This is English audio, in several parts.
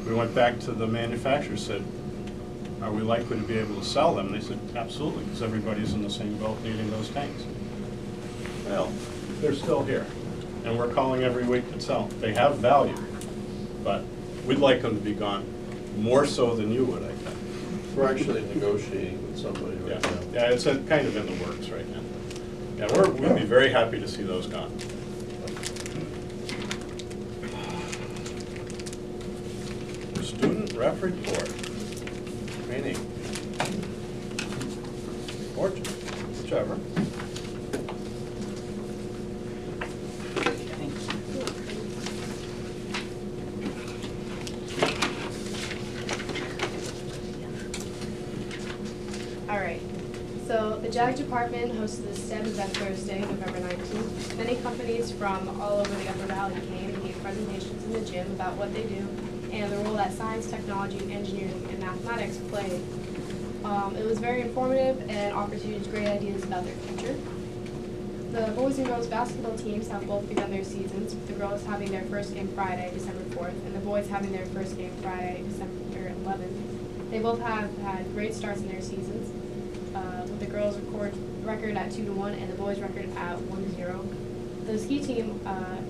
We went back to the manufacturer, said, are we likely to be able to sell them? And they said, absolutely, because everybody's in the same boat needing those tanks. Well, they're still here, and we're calling every week to sell. They have value, but we'd like them to be gone, more so than you would, I think. We're actually negotiating with somebody right now. Yeah, it's kind of in the works right now. Yeah, we'd be very happy to see those gone. Student rep report. Training. Fortune. Whichever. All right. So the JAG department hosted the STEM event Thursday, November 19th. Many companies from all over the Upper Valley came and gave presentations in the gym about what they do and the role that science, technology, engineering, and mathematics play. It was very informative and offered students great ideas about their future. The boys and girls basketball teams have both begun their seasons, with the girls having their first game Friday, December 4th, and the boys having their first game Friday, December 11th. They both have had great starts in their seasons, with the girls' record at 2-1 and the boys' record at 1-0. The ski team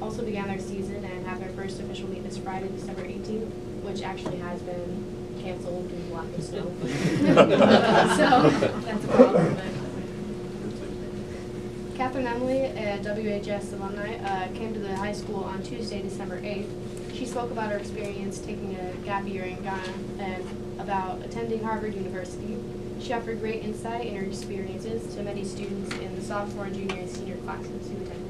also began their season and have their first official meet this Friday, December 18th, which actually has been canceled due to lack of snow. So that's a problem. Catherine Emily, a WHS alumni, came to the high school on Tuesday, December 8th. She spoke about her experience taking a gap year in Ghana and about attending Harvard University. She offered great insight in her experiences to many students in the sophomore, junior, and senior classes who attended.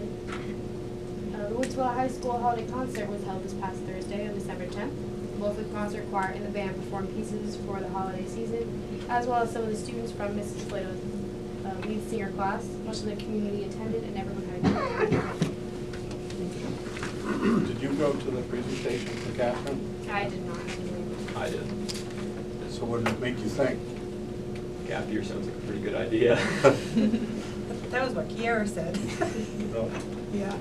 The Woodsville High School holiday concert was held this past Thursday on December 10th. Both the concert choir and the band performed pieces for the holiday season, as well as some of the students from Mrs. Plato's lead singer class. Much of the community attended and everyone had a great time. Did you go to the presentation for Catherine? I did not. I did. So what did it make you think? Gap year sounds like a pretty good idea. That was what Kiera said. Really? Yeah.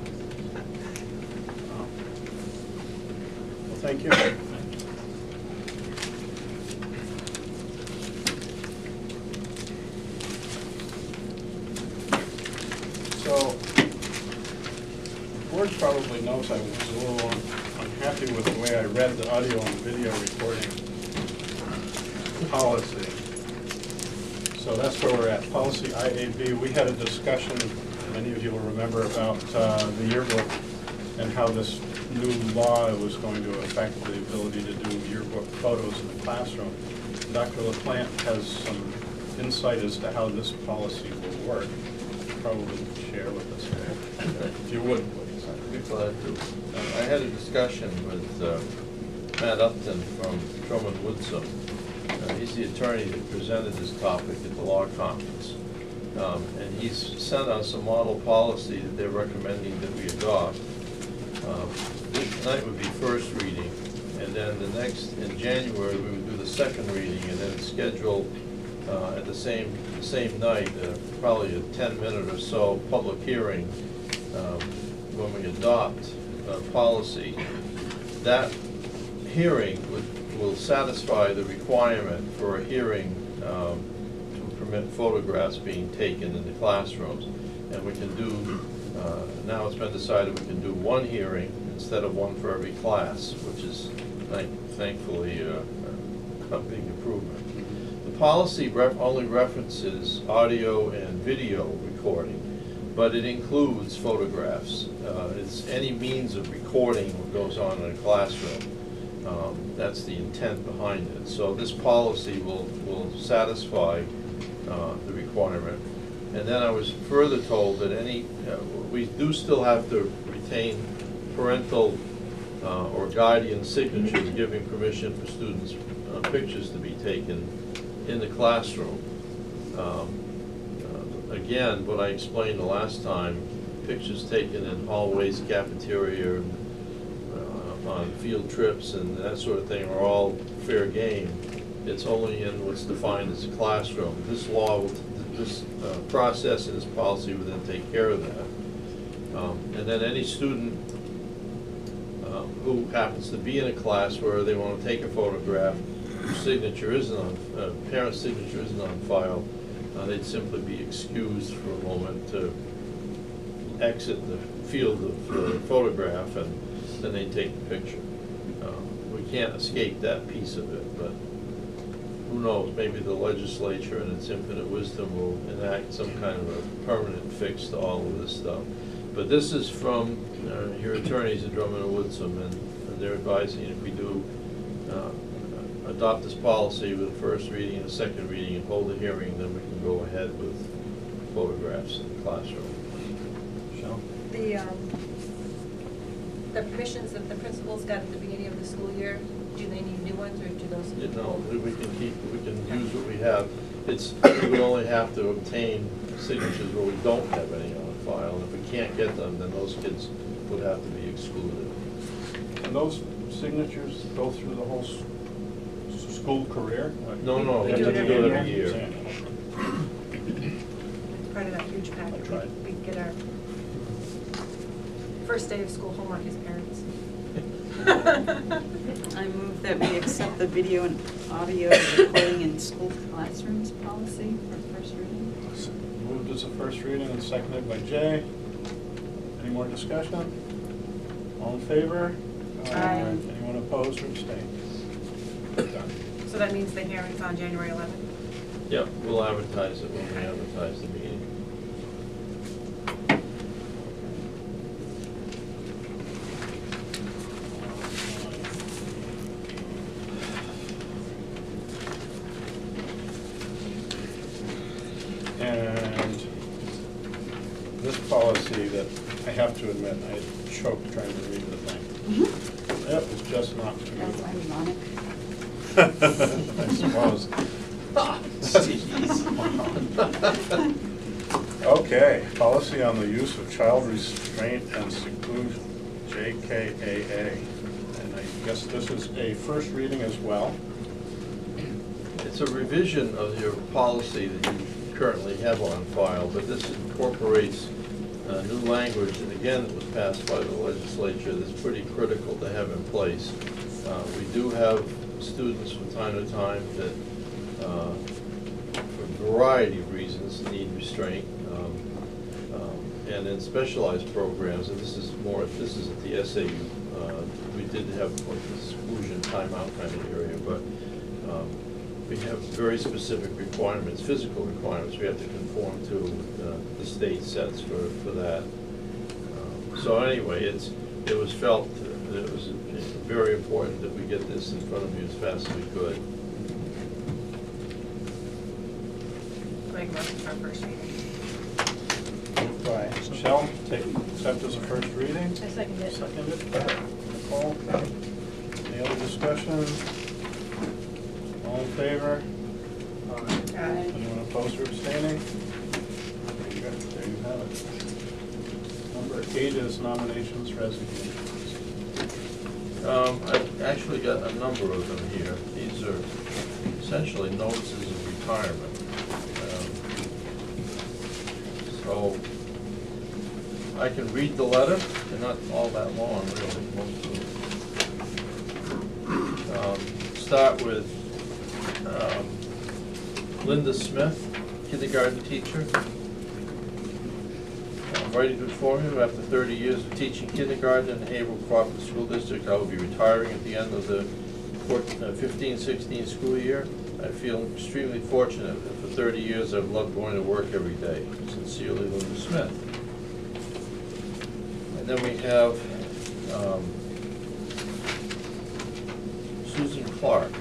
Well, thank you. So, the board probably knows I was a little unhappy with the way I read the audio and video recording policy. So that's where we're at. Policy IAB, we had a discussion, many of you will remember, about the yearbook and how this new law was going to affect the ability to do yearbook photos in the classroom. Dr. LaPlante has some insight as to how this policy will work. Probably share with us, if you would, please. I'd be glad to. I had a discussion with Matt Upton from Truman Woodson. He's the attorney that presented this topic at the law conference. And he's sent us a model policy that they're recommending that we adopt. Tonight would be first reading, and then the next, in January, we would do the second reading, and then schedule at the same night, probably a 10-minute or so public hearing when we adopt policy. That hearing will satisfy the requirement for a hearing to permit photographs being taken in the classrooms. And we can do, now it's been decided we can do one hearing instead of one for every class, which is thankfully a big improvement. The policy only references audio and video recording, but it includes photographs. It's any means of recording what goes on in a classroom. That's the intent behind it. So this policy will satisfy the requirement. And then I was further told that we do still have to retain parental or guardian signatures giving permission for students' pictures to be taken in the classroom. Again, what I explained the last time, pictures taken in hallways, cafeteria, on field trips and that sort of thing are all fair game. It's only in what's defined as a classroom. This law, this process and this policy will then take care of that. And then any student who happens to be in a class where they want to take a photograph, whose signature isn't on, parent's signature isn't on file, they'd simply be excused for a moment to exit the field of the photograph, and then they take the picture. We can't escape that piece of it, but who knows, maybe the legislature in its infinite wisdom will enact some kind of a permanent fix to all of this stuff. But this is from your attorneys at Drummond and Woodsum, and they're advising if we do adopt this policy with a first reading and a second reading and hold a hearing, then we can go ahead with photographs in the classroom. Michelle? The permissions that the principals got at the beginning of the school year, do they need new ones, or do those? No, we can use what we have. We would only have to obtain signatures where we don't have any on file, and if we can't get them, then those kids would have to be excluded. And those signatures go through the whole school career? No, we do it every year. It's part of that huge package. I tried. We get our first day of school homework as parents. I move that we accept the video and audio recording in school classrooms policy for first reading. Moved as a first reading and seconded by Jay. Any more discussion? All in favor? Aye. Anyone opposed or abstained? Done. So that means the hearing's on January 11th? Yep, we'll advertise it when we advertise the meeting. And this policy that I have to admit, I choked trying to read the thing. That was just not. That's ironic. I suppose. Okay, policy on the use of child restraint and seclusion, JKAA. And I guess this is a first reading as well. It's a revision of your policy that you currently have on file, but this incorporates new language, and again, it was passed by the legislature, that's pretty critical to have in place. We do have students from time to time that, for a variety of reasons, need restraint. And in specialized programs, and this is at the SAU, we did have like this exclusion timeout kind of area, but we have very specific requirements, physical requirements we have to conform to, the state sets for that. So anyway, it was felt that it was very important that we get this in front of you as fast as we could. Make a motion for first reading. Moved by Michelle, accept as a first reading. I second it. Seconded by Nicole. Any other discussion? All in favor? Aye. Anyone opposed or abstaining? There you go. There you have it. Number 8 is nominations, resignations. I've actually got a number of them here. These are essentially notices of retirement. So I can read the letter. They're not all that long, really, most of them. Start with Linda Smith, kindergarten teacher. Writing before him, after 30 years of teaching kindergarten in the Haverhill Cooperative School District, I will be retiring at the end of the 15-16 school year. I feel extremely fortunate that for 30 years I've loved going to work every day. Sincerely, Linda Smith. And then we have Susan Clark.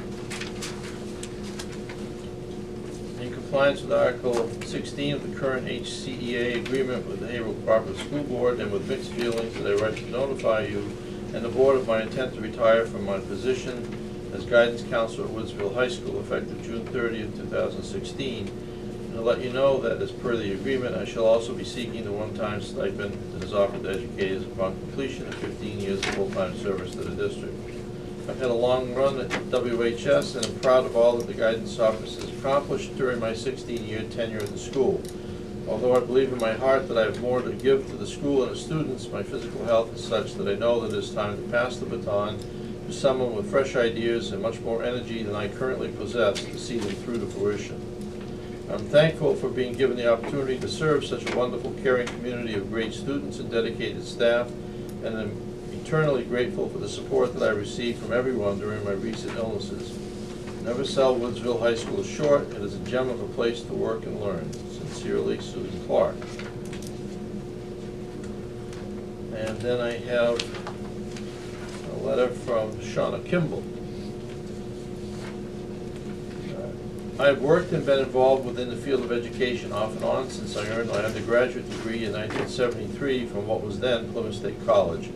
In compliance with Article 16 of the current HCEA agreement with the Haverhill Cooperative School Board, and with mixed feelings that I write to notify you and the board of my intent to retire from my position as guidance counselor at Woodsville High School effective June 30th, 2016. And to let you know that as per the agreement, I shall also be seeking the one-time stipend that is offered to educators upon completion of 15 years of full-time service to the district. I've had a long run at WHS and am proud of all that the guidance office has accomplished during my 16-year tenure at the school. Although I believe in my heart that I have more to give to the school and its students, my physical health is such that I know that it is time to pass the baton to someone with fresh ideas and much more energy than I currently possess to see them through to fruition. I'm thankful for being given the opportunity to serve such a wonderful, caring community of great students and dedicated staff, and I'm eternally grateful for the support that I received from everyone during my recent illnesses. Never sell Woodsville High School short. It is a gem of a place to work and learn. Sincerely, Susan Clark. And then I have a letter from Shauna Kimball. I have worked and been involved within the field of education off and on since I earned my undergraduate degree in 1973 from what was then Plymouth State College.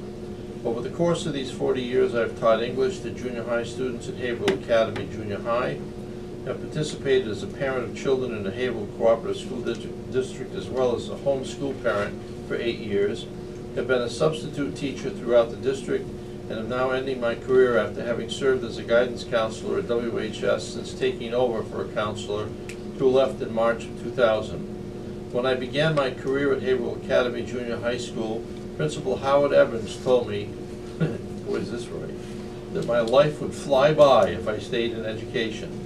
Over the course of these 40 years, I have taught English to junior high students at Haverhill Academy Junior High, have participated as a parent of children in the Haverhill Cooperative School District as well as a homeschool parent for 8 years, have been a substitute teacher throughout the district, and am now ending my career after having served as a guidance counselor at WHS since taking over for a counselor who left in March of 2000. When I began my career at Haverhill Academy Junior High School, Principal Howard Evans told me, boy is this right, that my life would fly by if I stayed in education.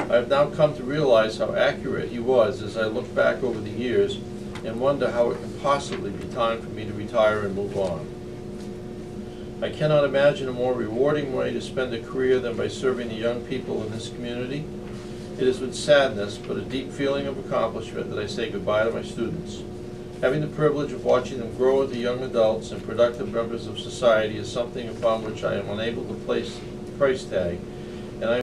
I have now come to realize how accurate he was as I look back over the years and wonder how it can possibly be time for me to retire and move on. I cannot imagine a more rewarding way to spend a career than by serving the young people in this community. It is with sadness, but a deep feeling of accomplishment that I say goodbye to my students. Having the privilege of watching them grow into young adults and productive members of society is something upon which I am unable to place a price tag,